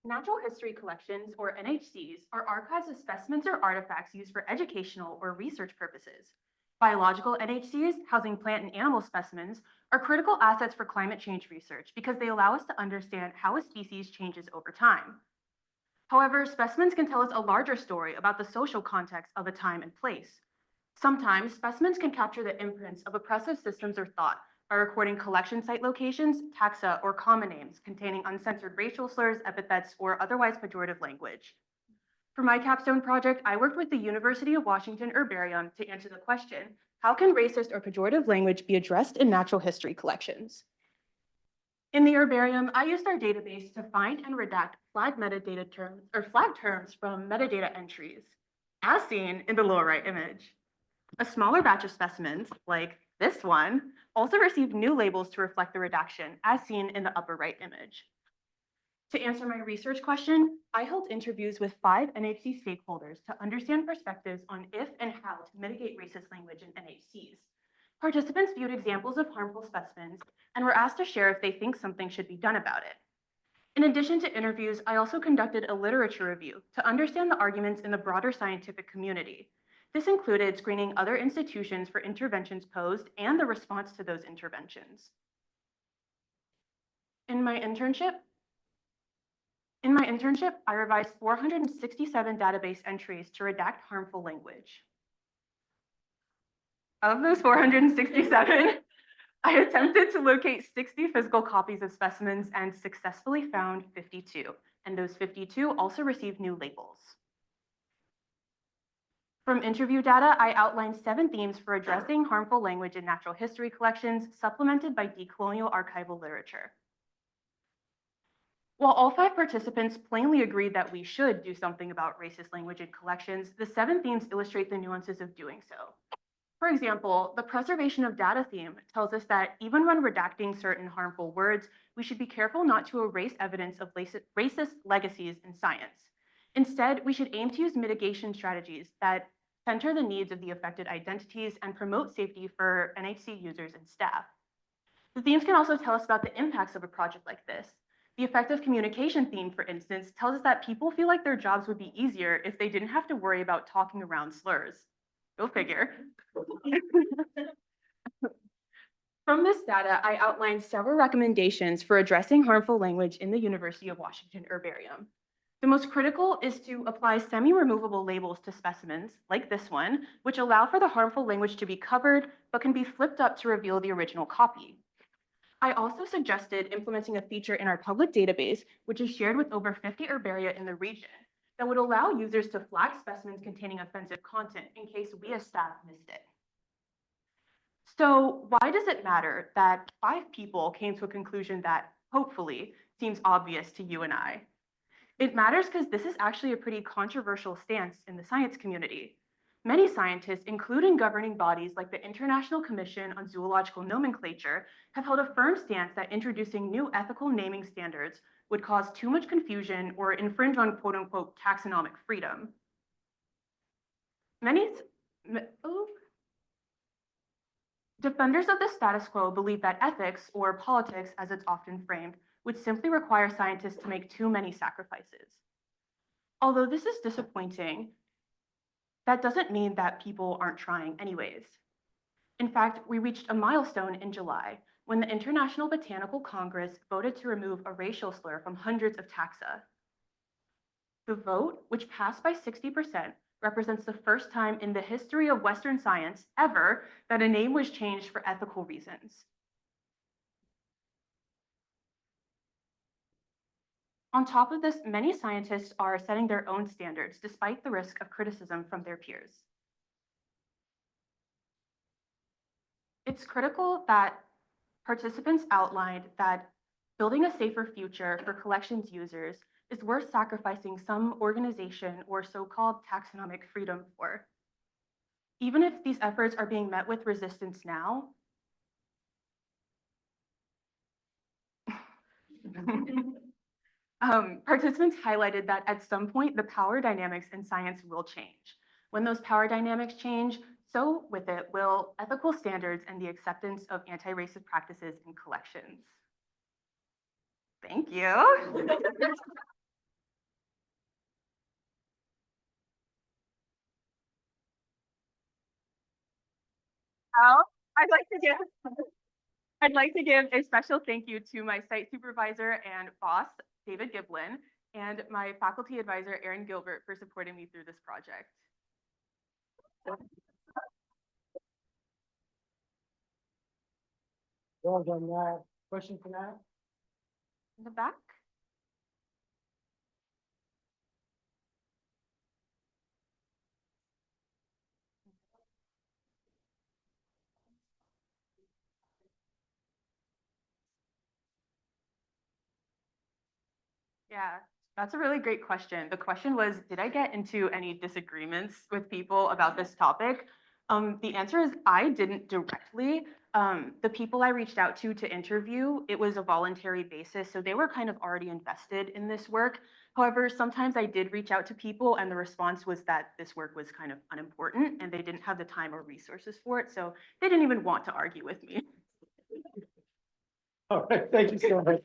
Natural history collections, or NHCs, are archives of specimens or artifacts used for educational or research purposes. Biological NHCs, housing plant and animal specimens, are critical assets for climate change research because they allow us to understand how a species changes over time. However, specimens can tell us a larger story about the social context of a time and place. Sometimes, specimens can capture the imprints of oppressive systems or thought by recording collection site locations, taxa, or common names containing uncensored racial slurs, epithets, or otherwise pejorative language. For my capstone project, I worked with the University of Washington Herbarium to answer the question, how can racist or pejorative language be addressed in natural history collections? In the herbarium, I used our database to find and redact flag metadata terms or flag terms from metadata entries, as seen in the lower right image. A smaller batch of specimens, like this one, also received new labels to reflect the redaction, as seen in the upper right image. To answer my research question, I held interviews with 5 NHC stakeholders to understand perspectives on if and how to mitigate racist language in NHCs. Participants viewed examples of harmful specimens and were asked to share if they think something should be done about it. In addition to interviews, I also conducted a literature review to understand the arguments in the broader scientific community. This included screening other institutions for interventions posed and the response to those interventions. In my internship, I revised 467 database entries to redact harmful language. Of those 467, I attempted to locate 60 physical copies of specimens and successfully found 52, and those 52 also received new labels. From interview data, I outlined 7 themes for addressing harmful language in natural history collections, supplemented by decolonial archival literature. While all 5 participants plainly agreed that we should do something about racist language in collections, the 7 themes illustrate the nuances of doing so. For example, the preservation of data theme tells us that even when redacting certain harmful words, we should be careful not to erase evidence of racist legacies in science. Instead, we should aim to use mitigation strategies that center the needs of the affected identities and promote safety for NHC users and staff. The themes can also tell us about the impacts of a project like this. The effective communication theme, for instance, tells us that people feel like their jobs would be easier if they didn't have to worry about talking around slurs. Go figure. From this data, I outlined several recommendations for addressing harmful language in the University of Washington Herbarium. The most critical is to apply semi-removable labels to specimens, like this one, which allow for the harmful language to be covered, but can be flipped up to reveal the original copy. I also suggested implementing a feature in our public database, which is shared with over 50 herbaria in the region, that would allow users to flag specimens containing offensive content in case we as staff missed it. So why does it matter that 5 people came to a conclusion that, hopefully, seems obvious to you and I? It matters because this is actually a pretty controversial stance in the science community. Many scientists, including governing bodies like the International Commission on Zoological Nomenclature, have held a firm stance that introducing new ethical naming standards would cause too much confusion or infringe on quote-unquote taxonomic freedom. Defenders of the status quo believe that ethics, or politics as it's often framed, would simply require scientists to make too many sacrifices. Although this is disappointing, that doesn't mean that people aren't trying anyways. In fact, we reached a milestone in July when the International Botanical Congress voted to remove a racial slur from hundreds of taxa. The vote, which passed by 60%, represents the first time in the history of Western science ever that a name was changed for ethical reasons. On top of this, many scientists are setting their own standards despite the risk of criticism from their peers. It's critical that participants outlined that building a safer future for collections users is worth sacrificing some organization or so-called taxonomic freedom for. Even if these efforts are being met with resistance now, participants highlighted that at some point, the power dynamics in science will change. When those power dynamics change, so with it will ethical standards and the acceptance of anti-racist practices in collections. Thank you. Now, I'd like to give I'd like to give a special thank you to my site supervisor and boss, David Giblin, and my faculty advisor, Erin Gilbert, for supporting me through this project. Well done, Nat. Question for Nat? In the back. Yeah, that's a really great question. The question was, did I get into any disagreements with people about this topic? The answer is I didn't directly. The people I reached out to interview, it was a voluntary basis, so they were kind of already invested in this work. However, sometimes I did reach out to people and the response was that this work was kind of unimportant and they didn't have the time or resources for it, so they didn't even want to argue with me. All right, thank you so much.